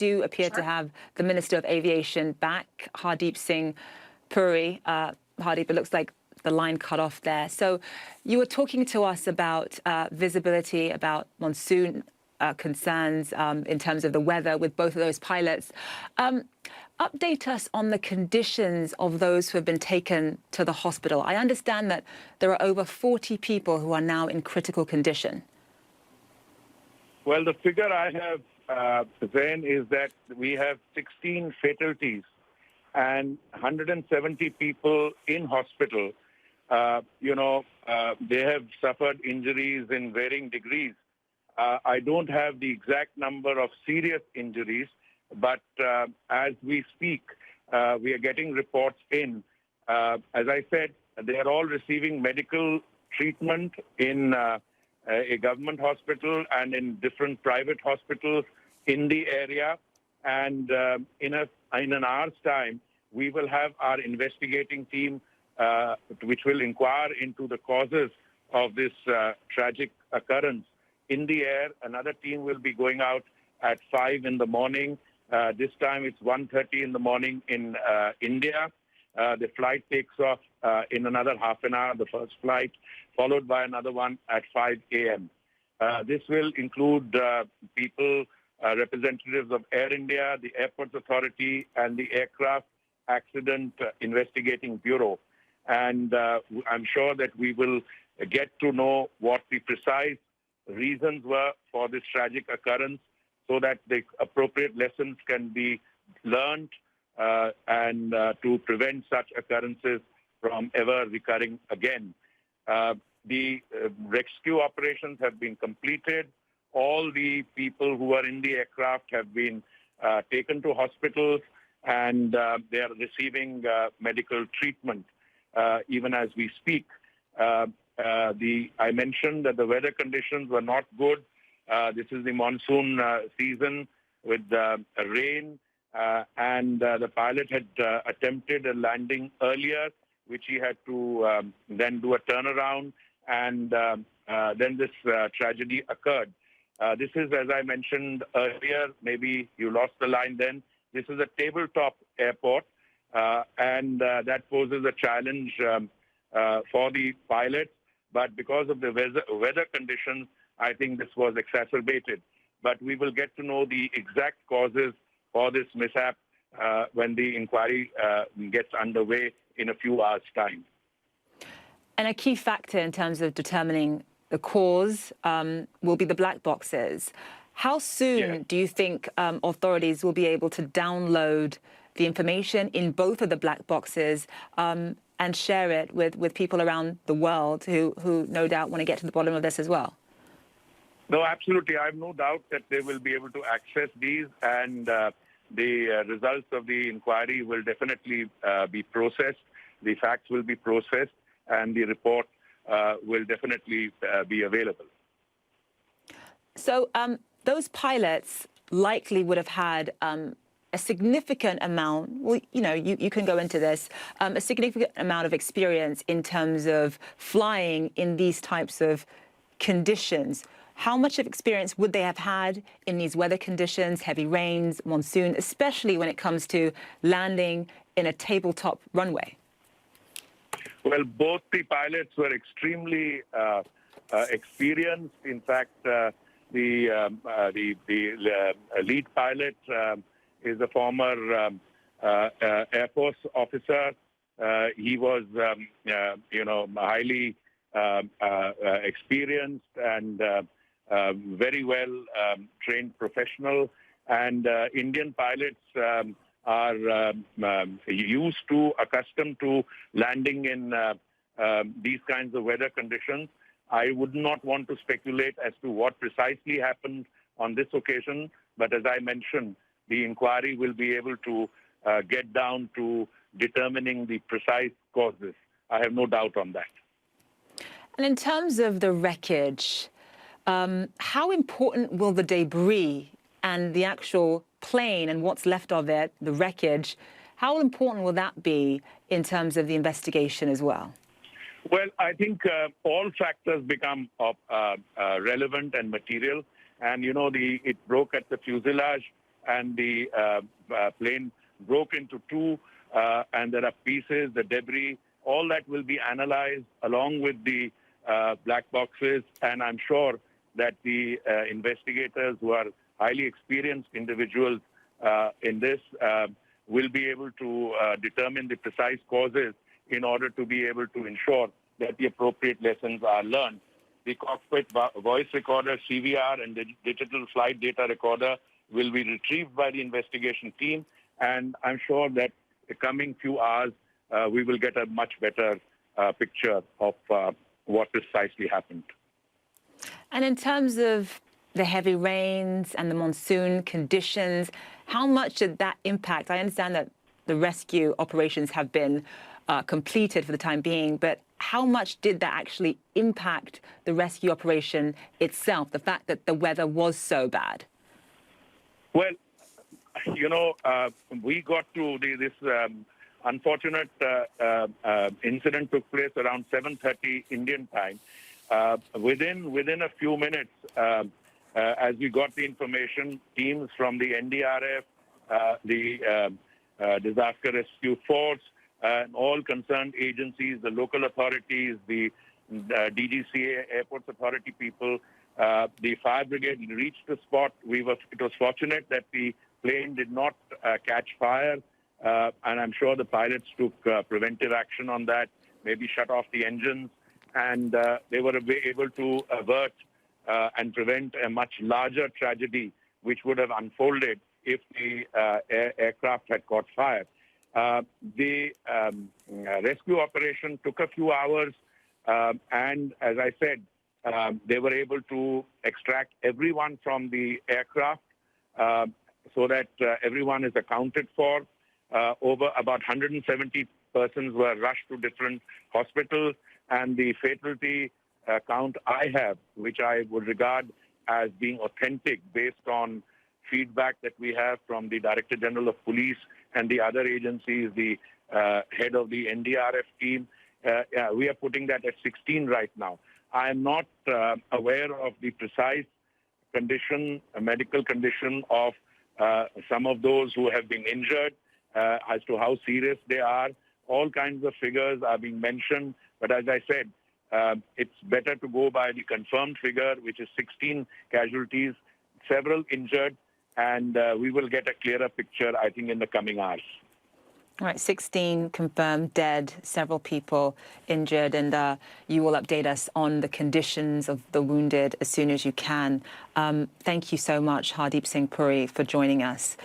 do appear to have the Minister of Aviation back, Hardeep Singh Puri. Hardeep, it looks like the line cut off there. So you were talking to us about visibility, about monsoon concerns in terms of the weather with both of those pilots. Update us on the conditions of those who have been taken to the hospital. I understand that there are over 40 people who are now in critical condition. Well, the figure I have, Zain, is that we have 16 fatalities and 170 people in hospital. They have suffered injuries in varying degrees. I don't have the exact number of serious injuries, but as we speak, we are getting reports in. As I said, they are all receiving medical treatment in a government hospital and in different private hospitals in the area. And in an hour's time, we will have our investigating team, which will inquire into the causes of this tragic occurrence. In the air, another team will be going out at 5 in the morning. This time it's 1:30 in the morning in India. The flight takes off in another half an hour, the first flight, followed by another one at 5 a.m. This will include people, representatives of Air India, the Airports Authority, and the Aircraft Accident Investigating Bureau. And I'm sure that we will get to know what the precise reasons were for this tragic occurrence so that the appropriate lessons can be learned and to prevent such occurrences from ever recurring again. The rescue operations have been completed. All the people who are in the aircraft have been taken to hospitals, and they are receiving medical treatment even as we speak. I mentioned that the weather conditions were not good. This is the monsoon season with rain, and the pilot had attempted a landing earlier, which he had to then do a turnaround, and then this tragedy occurred. This is, as I mentioned earlier, maybe you lost the line then, this is a tabletop airport, and that poses a challenge for the pilots. But because of the weather conditions, I think this was exacerbated. But we will get to know the exact causes for this mishap when the inquiry gets underway in a few hours' time. And a key factor in terms of determining the cause will be the black boxes. How soon do you think authorities will be able to download the information in both of the black boxes and share it with people around the world who no doubt want to get to the bottom of this as well? No, absolutely. I have no doubt that they will be able to access these, and the results of the inquiry will definitely be processed. The facts will be processed, and the report will definitely be available. So those pilots likely would have had a significant amount, well, you can go into this, a significant amount of experience in terms of flying in these types of conditions. How much of experience would they have had in these weather conditions, heavy rains, monsoon, especially when it comes to landing in a tabletop runway? Well, both the pilots were extremely experienced. In fact, the lead pilot is a former Air Force officer. He was, highly experienced and very well trained professional. And Indian pilots are accustomed to landing in these kinds of weather conditions. I would not want to speculate as to what precisely happened on this occasion, but as I mentioned, the inquiry will be able to get down to determining the precise causes. I have no doubt on that. And in terms of the wreckage, how important will the debris and the actual plane and what's left of it, the wreckage, how important will that be in terms of the investigation as well? Well, I think all factors become relevant and material. And, it broke at the fuselage. and the plane broke into two, and there are pieces, the debris, all that will be analyzed along with the black boxes, and I'm sure that the investigators, who are highly experienced individuals in this, will be able to determine the precise causes in order to be able to ensure that the appropriate lessons are learned. The cockpit voice recorder, CVR, and the digital flight data recorder will be retrieved by the investigation team, and I'm sure that the coming few hours we will get a much better picture of what precisely happened. And in terms of the heavy rains and the monsoon conditions, how much did that impact? I understand that the rescue operations have been completed for the time being, but how much did that actually impact the rescue operation itself, the fact that the weather was so bad? Well, you know, we got to this unfortunate incident took place around 7:30 Indian time. Within a few minutes, as we got the information, teams from the NDRF, the Disaster Rescue Force, and all concerned agencies, the local authorities, the DGCA, Airports Authority people, the fire brigade reached the spot. It was fortunate that the plane did not catch fire, and I'm sure the pilots took preventive action on that, maybe shut off the engines, and they were able to avert and prevent a much larger tragedy which would have unfolded if the aircraft had caught fire. The rescue operation took a few hours, and as I said, they were able to extract everyone from the aircraft so that everyone is accounted for. Over about 170 persons were rushed to different hospitals, and the fatality count I have, which I would regard as being authentic based on feedback that we have from the Director General of Police and the other agencies, the head of the NDRF team. We are putting that at 16 right now. I am not aware of the precise condition, medical condition of some of those who have been injured, as to how serious they are. All kinds of figures are being mentioned, but as I said, it's better to go by the confirmed figure, which is 16 casualties, several injured, and we will get a clearer picture, I think, in the coming hours. All right, 16 confirmed dead, several people injured, and you will update us on the conditions of the wounded as soon as you can. Thank you so much, Hardeep Singh Puri, for joining us.